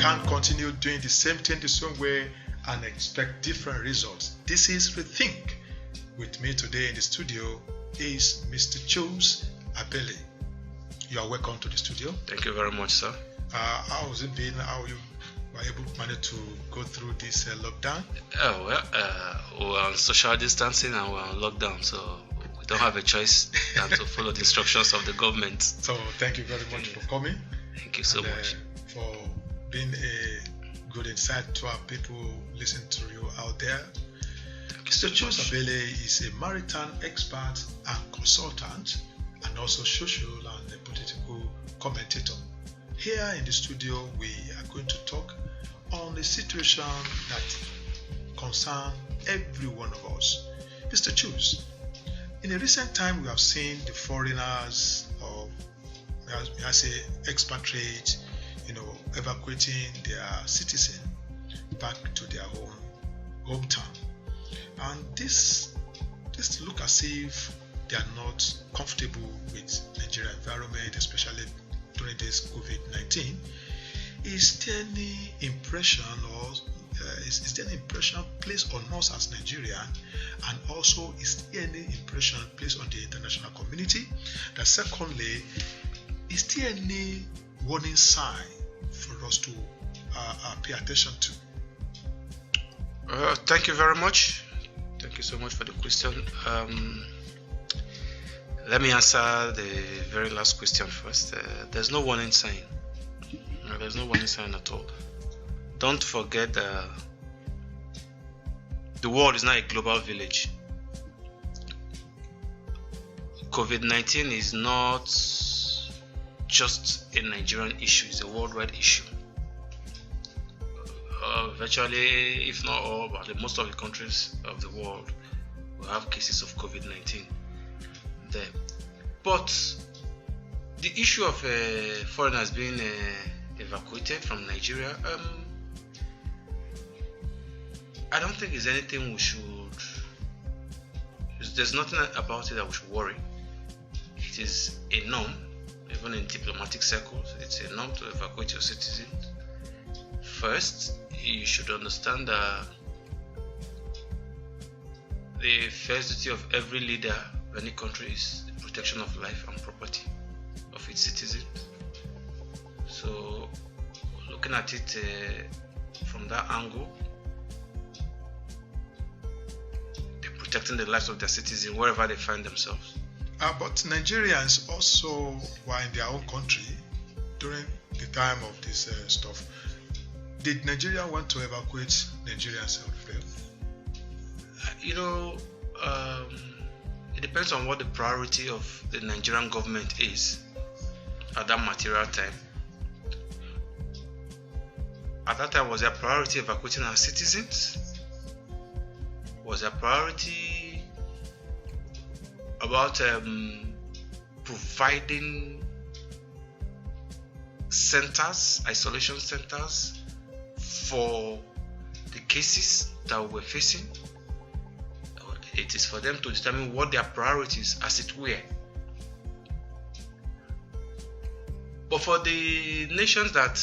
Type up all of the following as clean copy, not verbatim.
can't continue doing the same thing the same way and expect different results. This is Rethink. With me today in the studio is Mr. Chose Abele. You are welcome to the studio. Thank you very much, sir. How has it been? How you were able to manage to go through this lockdown? We're on social distancing and we're on lockdown, so we don't have a choice than to follow the instructions of the government. So thank you very much for coming. Thank you so much. For being a good insight to our people listening to you out there. Mr. Chose Abele is a maritime expert and consultant, and also social and political commentator. Here in the studio, we are going to talk on the situation that concerns every one of us. Mr. Chose, in a recent time, we have seen the foreigners, or I say expatriates, evacuating their citizens back to their hometown. And this look as if they are not comfortable with Nigerian environment, especially during this COVID-19. Is there any impression, or is there any impression placed on us as Nigerian, and also is there any impression placed on the international community? That secondly, is there any warning sign for us to pay attention to? Thank you very much. Thank you so much for the question. Let me answer the very last question first. There's no warning sign. There's no warning sign at all. Don't forget the world is not a global village. COVID-19 is not just a Nigerian issue, it's a worldwide issue. Virtually, if not all, but most of the countries of the world will have cases of COVID-19 there. But the issue of foreigners being evacuated from Nigeria, I don't think it's anything we should. There's nothing about it that we should worry. It is a norm, even in diplomatic circles. It's a norm to evacuate your citizens. First, you should understand that the first duty of every leader of any country is the protection of life and property of its citizens. So, looking at it from that angle, they're protecting the lives of their citizens wherever they find themselves. But Nigerians also were in their own country during the time of this stuff. Did Nigeria want to evacuate Nigerians out there? It depends on what the priority of the Nigerian government is at that material time. At that time, was their priority evacuating our citizens? Was their priority about providing centers, isolation centers, for the cases that we're facing? It is for them to determine what their priorities, as it were. But for the nations that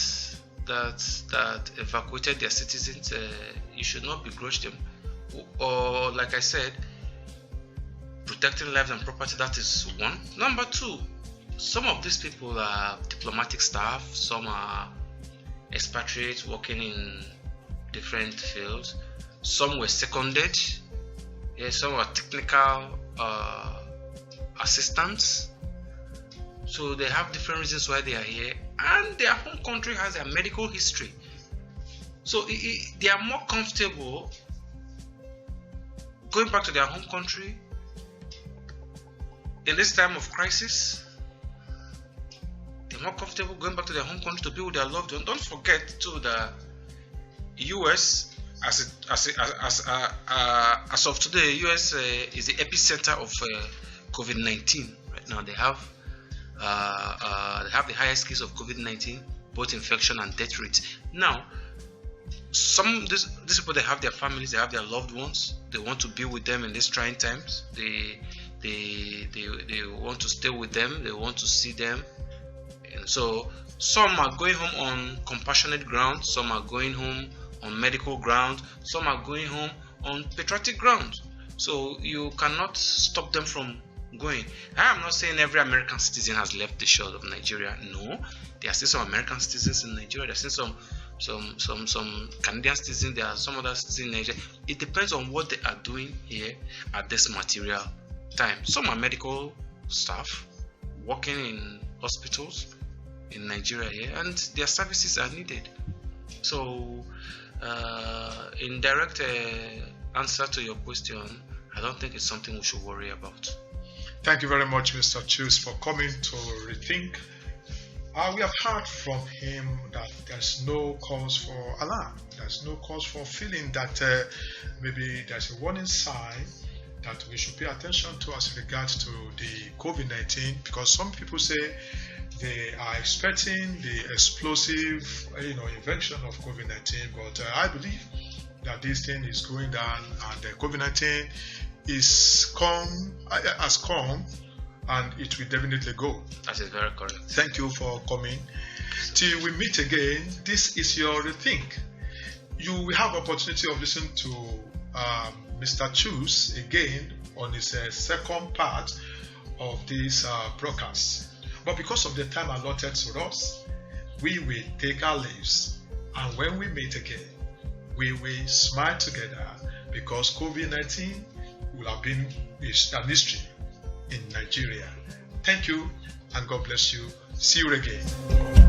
evacuated their citizens, you should not begrudge them. Or, like I said, protecting lives and property, that is one. Number two, some of these people are diplomatic staff, some are expatriates working in different fields. Some were seconded. Some were technical assistants. So they have different reasons why they are here, and their home country has a medical history. So they are more comfortable going back to their home country in this time of crisis. They're more comfortable going back to their home country to be with their loved ones. Don't forget too that US, as of today, US is the epicenter of COVID-19 right now. They have the highest case of COVID-19, both infection and death rate. Now, these people, they have their families, they have their loved ones. They want to be with them in these trying times. They want to stay with them. They want to see them. So some are going home on compassionate ground, some are going home on medical ground, some are going home on patriotic ground. So you cannot stop them from going. I am not saying every American citizen has left the shores of Nigeria. No, there are still some American citizens in Nigeria. There are still some Canadian citizens. There are some other citizens in Nigeria. It depends on what they are doing here at this material time. Some are medical staff working in hospitals in Nigeria here, and their services are needed. So, in direct answer to your question, I don't think it's something we should worry about. Thank you very much, Mr. Chus, for coming to Rethink. We have heard from him that there's no cause for alarm. There's no cause for feeling that maybe there's a warning sign that we should pay attention to as regards to the COVID-19, because some people say they are expecting the explosive, invention of COVID-19, but I believe that this thing is going down, and the COVID-19 has come, and it will definitely go. That is very correct. Thank you for coming. Till we meet again, this is your Rethink. You will have opportunity of listening to Mr. Chus again on his second part of this broadcast. But because of the time allotted to us, we will take our leaves. And when we meet again, we will smile together, because COVID-19 will have been a mystery in Nigeria. Thank you, and God bless you. See you again.